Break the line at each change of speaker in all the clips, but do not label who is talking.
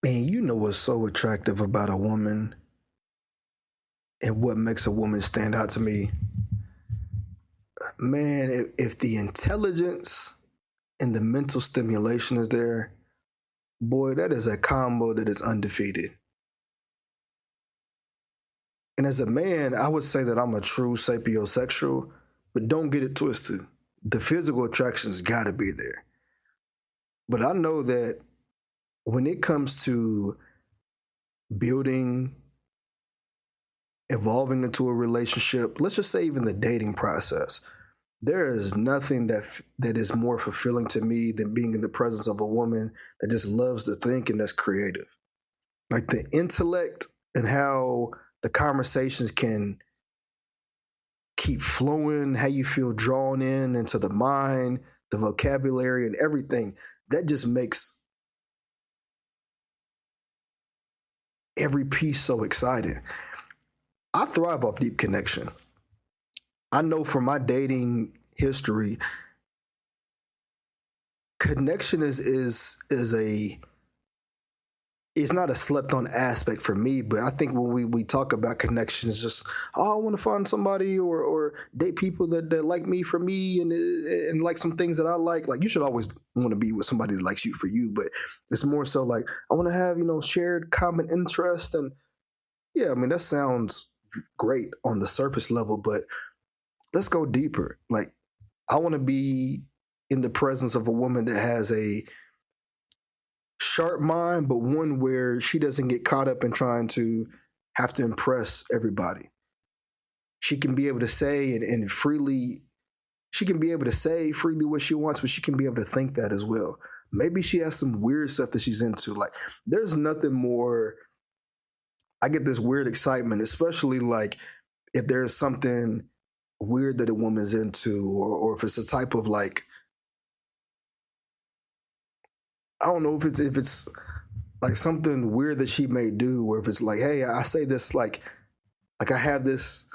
And you know what's so attractive about a woman and what makes a woman stand out to me? Man, if the intelligence and the mental stimulation is there, boy, that is a combo that is undefeated. And as a man, I would say that I'm a true sapiosexual, but don't get it twisted. The physical attraction's gotta be there. But I know that when it comes to building, evolving into a relationship, let's just say even the dating process, there is nothing that is more fulfilling to me than being in the presence of a woman that just loves to think and that's creative. Like the intellect and how the conversations can keep flowing, how you feel drawn in into the mind, the vocabulary, and everything. That just makes every piece so exciting. I thrive off deep connection. I know from my dating history, connection is a it's not a slept on aspect for me, but I think when we talk about connection, it's just, oh, I want to find somebody or date people that like me for me and like some things that I like. Like you should always want to be with somebody that likes you for you, but it's more so like I want to have, shared common interest. And yeah, I mean, that sounds great on the surface level, but let's go deeper. Like I want to be in the presence of a woman that has a sharp mind, but one where she doesn't get caught up in trying to have to impress everybody. She can be able to say and freely, she can be able to say freely what she wants, but she can be able to think that as well. Maybe she has some weird stuff that she's into. Like there's nothing more, I get this weird excitement, especially like if there's something weird that a woman's into, or if it's a type of like, I don't know if it's like something weird that she may do, or if it's like, hey, I say this like I have this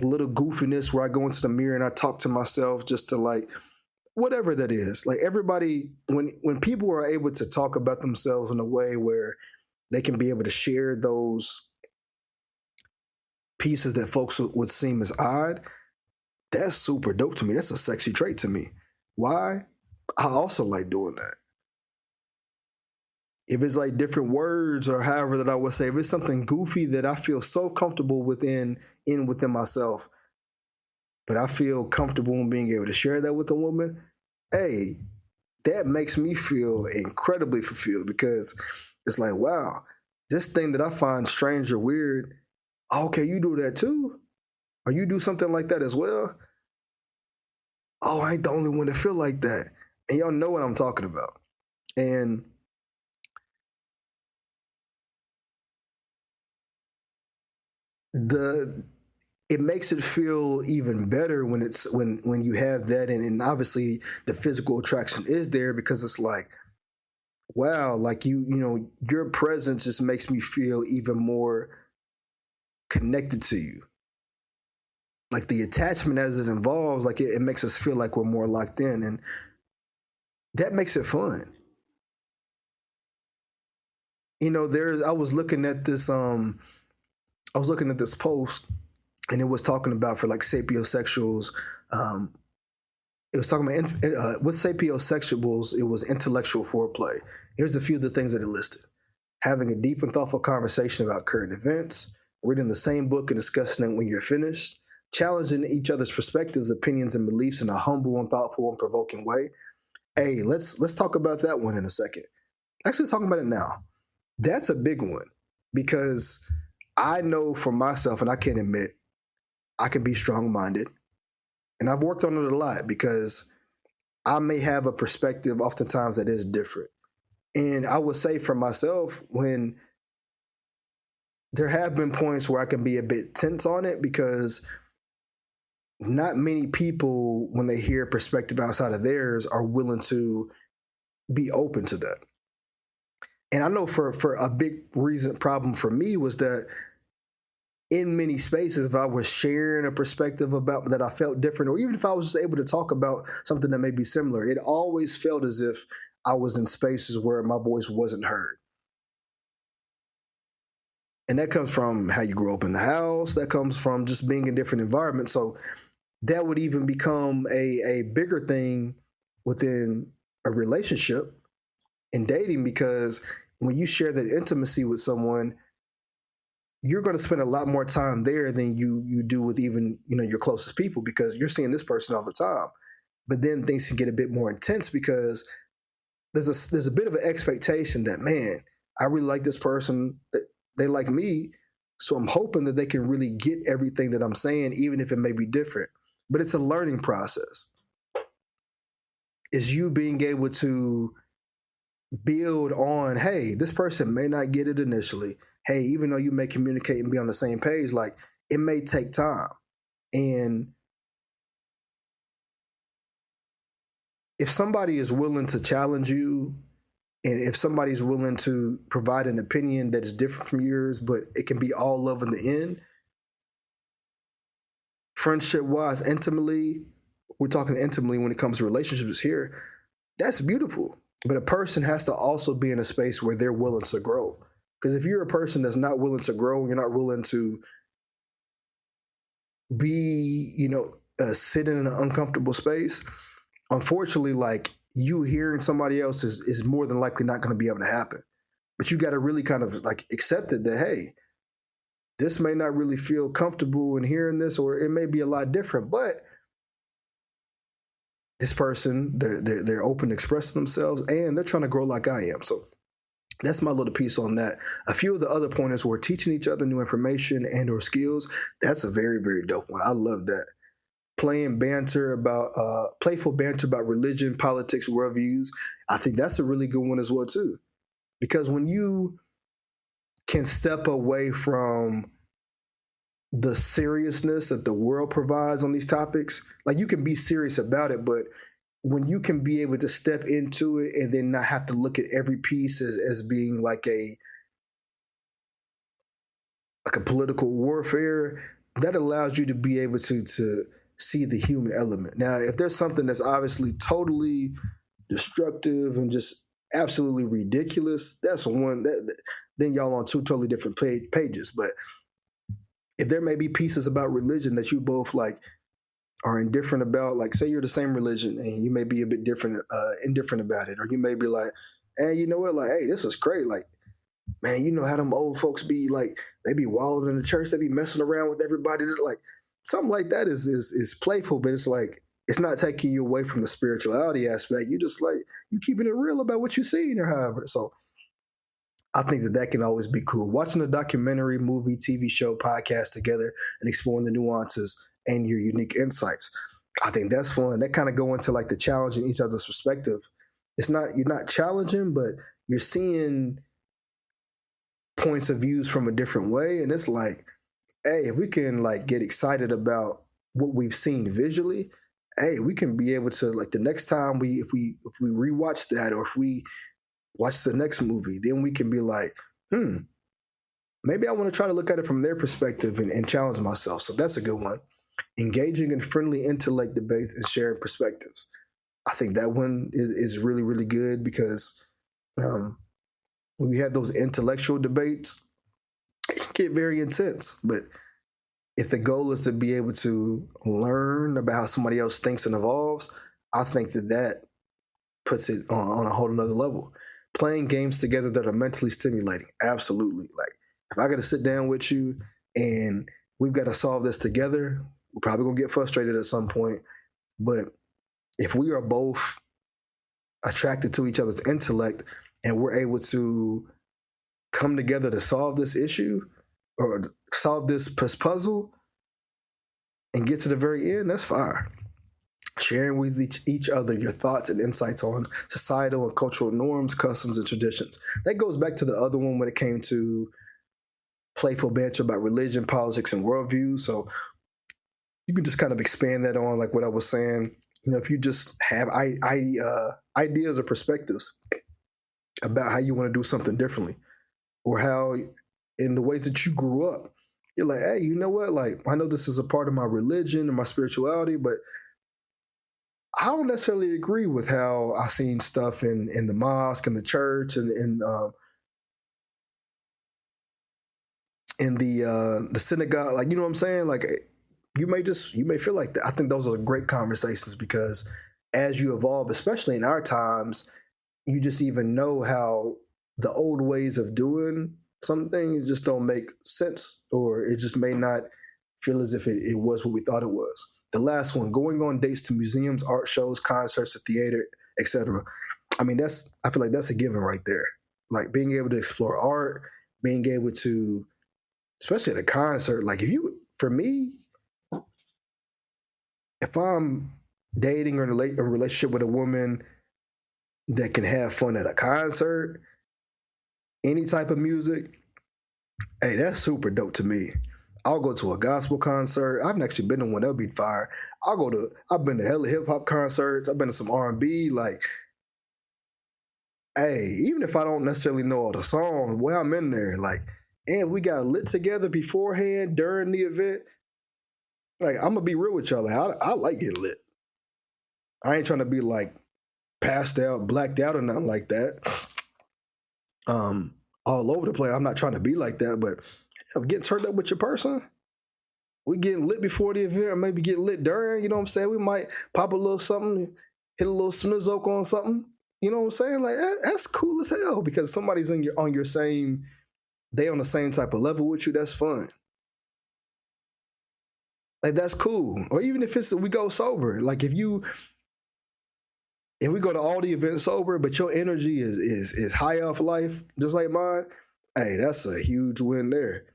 little goofiness where I go into the mirror and I talk to myself just to like whatever that is. Like everybody, when people are able to talk about themselves in a way where they can be able to share those pieces that folks would seem as odd, that's super dope to me. That's a sexy trait to me. Why? I also like doing that. If it's like different words or however that I would say, if it's something goofy that I feel so comfortable within myself, but I feel comfortable in being able to share that with a woman, hey, that makes me feel incredibly fulfilled because it's like, wow, this thing that I find strange or weird, okay, you do that too? Or you do something like that as well? Oh, I ain't the only one that feel like that. And y'all know what I'm talking about. And it makes it feel even better when it's when you have that, and obviously the physical attraction is there because it's like, wow, like your presence just makes me feel even more connected to you. Like the attachment as it involves, like it makes us feel like we're more locked in, and that makes it fun. There's I was looking at this post, and it was talking about for like sapiosexuals. It was talking about with sapiosexuals, it was intellectual foreplay. Here's a few of the things that it listed: having a deep and thoughtful conversation about current events, reading the same book and discussing it when you're finished, challenging each other's perspectives, opinions, and beliefs in a humble and thoughtful and provoking way. Hey, let's talk about that one in a second. Actually, talking about it now. That's a big one because I know for myself, and I can admit, I can be strong-minded. And I've worked on it a lot because I may have a perspective oftentimes that is different. And I would say for myself, when there have been points where I can be a bit tense on it because not many people, when they hear a perspective outside of theirs, are willing to be open to that. And I know for a big problem for me was that in many spaces, if I was sharing a perspective about that I felt different, or even if I was just able to talk about something that may be similar, it always felt as if I was in spaces where my voice wasn't heard. And that comes from how you grow up in the house. That comes from just being in different environments. So that would even become a bigger thing within a relationship and dating, because when you share that intimacy with someone, you're going to spend a lot more time there than you do with even your closest people, because you're seeing this person all the time. But then things can get a bit more intense because there's a bit of an expectation that, man, I really like this person, they like me, so I'm hoping that they can really get everything that I'm saying, even if it may be different. But it's a learning process. Is you being able to build on, hey, this person may not get it initially. Hey, even though you may communicate and be on the same page, like, it may take time. And if somebody is willing to challenge you, and if somebody's willing to provide an opinion that is different from yours, but it can be all love in the end, friendship wise, intimately, we're talking intimately when it comes to relationships here, that's beautiful. But a person has to also be in a space where they're willing to grow. Because if you're a person that's not willing to grow, and you're not willing to be, sit in an uncomfortable space, unfortunately, like, you hearing somebody else is more than likely not going to be able to happen. But you got to really kind of like accept it that, hey, this may not really feel comfortable in hearing this, or it may be a lot different, but this person, they're open to express themselves, and they're trying to grow like I am. So that's my little piece on that. A few of the other pointers were teaching each other new information and or skills. That's a very, very dope one. I love that. Playful banter about religion, politics, worldviews. I think that's a really good one as well too, because when you can step away from the seriousness that the world provides on these topics, like, you can be serious about it, but when you can be able to step into it and then not have to look at every piece as being like a political warfare, that allows you to be able to see the human element. Now, if there's something that's obviously totally destructive and just absolutely ridiculous, that's one that then y'all on two totally different pages. But if there may be pieces about religion that you both like are indifferent about, like, say you're the same religion and you may be a bit indifferent about it, or you may be like, hey, you know what, like, hey, this is great, like, man, you know how them old folks be like, they be wilding in the church, they be messing around with everybody. They're like, something like that is playful, but it's like, it's not taking you away from the spirituality aspect. You just like, you keeping it real about what you're seeing or however. So I think that can always be cool. Watching a documentary, movie, TV show, podcast together and exploring the nuances and your unique insights. I think that's fun. That kind of go into like the challenging each other's perspective. You're not challenging, but you're seeing points of views from a different way. And it's like, hey, if we can like get excited about what we've seen visually, hey, we can be able to, like, the next time if we rewatch that, or if we watch the next movie, then we can be like, maybe I want to try to look at it from their perspective and challenge myself. So that's a good one. Engaging in friendly intellect debates and sharing perspectives. I think that one is really, really good, because when we have those intellectual debates, it can get very intense. But if the goal is to be able to learn about how somebody else thinks and evolves, I think that puts it on a whole nother level. Playing games together that are mentally stimulating. Absolutely. Like, if I got to sit down with you and we've got to solve this together, we're probably going to get frustrated at some point. But if we are both attracted to each other's intellect and we're able to come together to solve this issue or solve this puzzle and get to the very end, that's fire. Sharing with each other your thoughts and insights on societal and cultural norms, customs, and traditions. That goes back to the other one when it came to playful banter about religion, politics, and worldview. So you can just kind of expand that on, like what I was saying. If you just have ideas or perspectives about how you want to do something differently, or how in the ways that you grew up, you're like, hey, you know what? Like, I know this is a part of my religion and my spirituality, but I don't necessarily agree with how I seen stuff in the mosque and the church and in the synagogue, like, you know what I'm saying? Like, you may feel like that. I think those are great conversations because as you evolve, especially in our times, you just even know how the old ways of doing some things just don't make sense, or it just may not feel as if it was what we thought it was. The last one, going on dates to museums, art shows, concerts, the theater, etc. I mean, I feel like that's a given right there. Like being able to explore art, being able to, especially at a concert, like for me, if I'm dating or in a relationship with a woman that can have fun at a concert, any type of music, hey, that's super dope to me. I'll go to a gospel concert. I've actually been to one. That'll be fire. I've been to hella hip hop concerts. I've been to some R&B. Like, hey, even if I don't necessarily know all the songs, boy, I'm in there. Like, and we got lit together beforehand, during the event. Like, I'm gonna be real with y'all. Like, I like getting lit. I ain't trying to be like passed out, blacked out, or nothing like that. All over the place. I'm not trying to be like that, but getting turned up with your person, we getting lit before the event, or maybe get lit during. You know what I'm saying? We might pop a little something, hit a little smizoke on something. You know what I'm saying? Like that's cool as hell because somebody's on your same, they on the same type of level with you. That's fun. Like that's cool. Or even if we go sober. Like if we go to all the events sober, but your energy is high off life, just like mine, hey, that's a huge win there.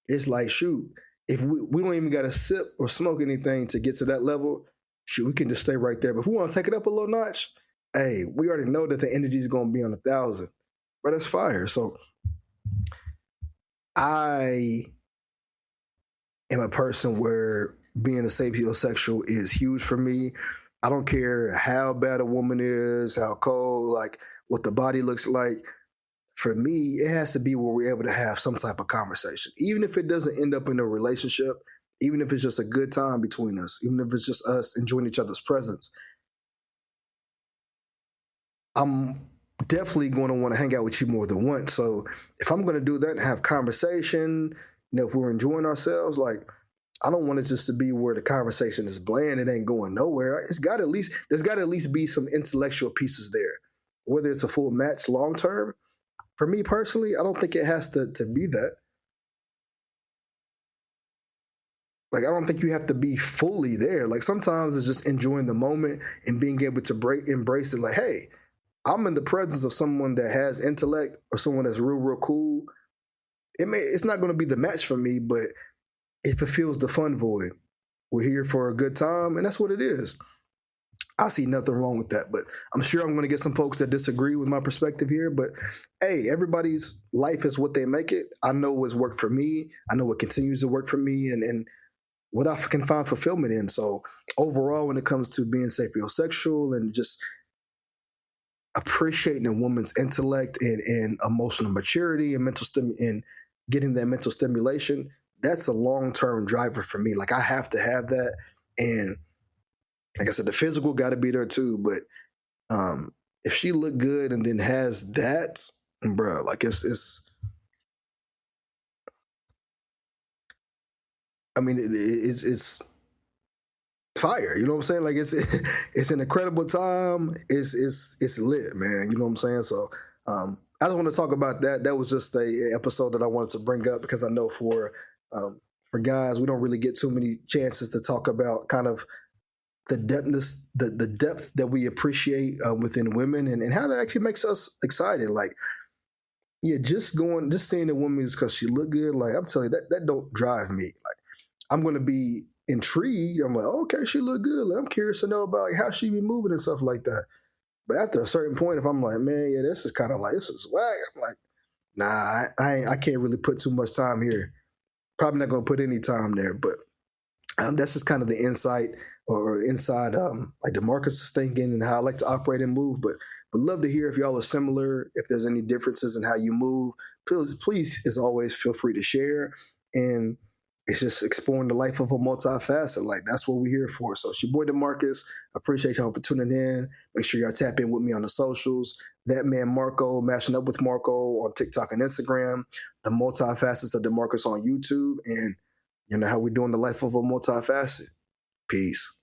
It's like, shoot, if we don't even got to sip or smoke anything to get to that level, shoot, we can just stay right there. But if we want to take it up a little notch, hey, we already know that the energy is going to be on 1,000. But that's fire. So I am a person where being a sapiosexual is huge for me. I don't care how bad a woman is, how cold, like what the body looks like. For me, it has to be where we're able to have some type of conversation. Even if it doesn't end up in a relationship, even if it's just a good time between us, even if it's just us enjoying each other's presence, I'm definitely going to want to hang out with you more than once. So if I'm going to do that and have conversation, if we're enjoying ourselves, like I don't want it just to be where the conversation is bland, it ain't going nowhere. There's got to at least be some intellectual pieces there. Whether it's a full match long term, for me personally, I don't think it has to be that. Like I don't think you have to be fully there. Like sometimes it's just enjoying the moment and being able to embrace it. Like, hey, I'm in the presence of someone that has intellect or someone that's real cool. It's not going to be the match for me, but it fulfills the fun void. We're here for a good time, and that's what it is. I see nothing wrong with that, but I'm sure I'm going to get some folks that disagree with my perspective here. But hey, everybody's life is what they make it. I know what's worked for me. I know what continues to work for me, and what I can find fulfillment in. So overall, when it comes to being sapiosexual and just appreciating a woman's intellect and emotional maturity and and getting that mental stimulation, that's a long-term driver for me. Like I have to have that. And like I said, the physical got to be there too. But if she look good and then has that, bro, like it's I mean, it's fire. You know what I'm saying? Like it's an incredible time. It's lit, man. You know what I'm saying? So I just want to talk about that. That was just a episode that I wanted to bring up because I know for guys, we don't really get too many chances to talk about kind of the depth that we appreciate within women and how that actually makes us excited. Like, yeah, just seeing a woman just because she look good. Like I'm telling you, that don't drive me. Like I'm going to be intrigued. I'm like, oh, okay, she look good. Like, I'm curious to know about like, how she be moving and stuff like that. But after a certain point, if I'm like, man, yeah, this is kind of like, this is whack. I'm like, nah, I can't really put too much time here. Probably not going to put any time there. But that's just kind of the insight or inside like the Marcus is thinking and how I like to operate and move. But would love to hear if y'all are similar, if there's any differences in how you move. Please, as always, feel free to share. And it's just exploring the life of a multifacet. Like, that's what we're here for. So it's your boy DeMarcus. Appreciate y'all for tuning in. Make sure y'all tap in with me on the socials. That man Marco, mashing up with Marco on TikTok and Instagram. The Multifacets of DeMarcus on YouTube. And you know how we're doing the life of a multifacet. Peace.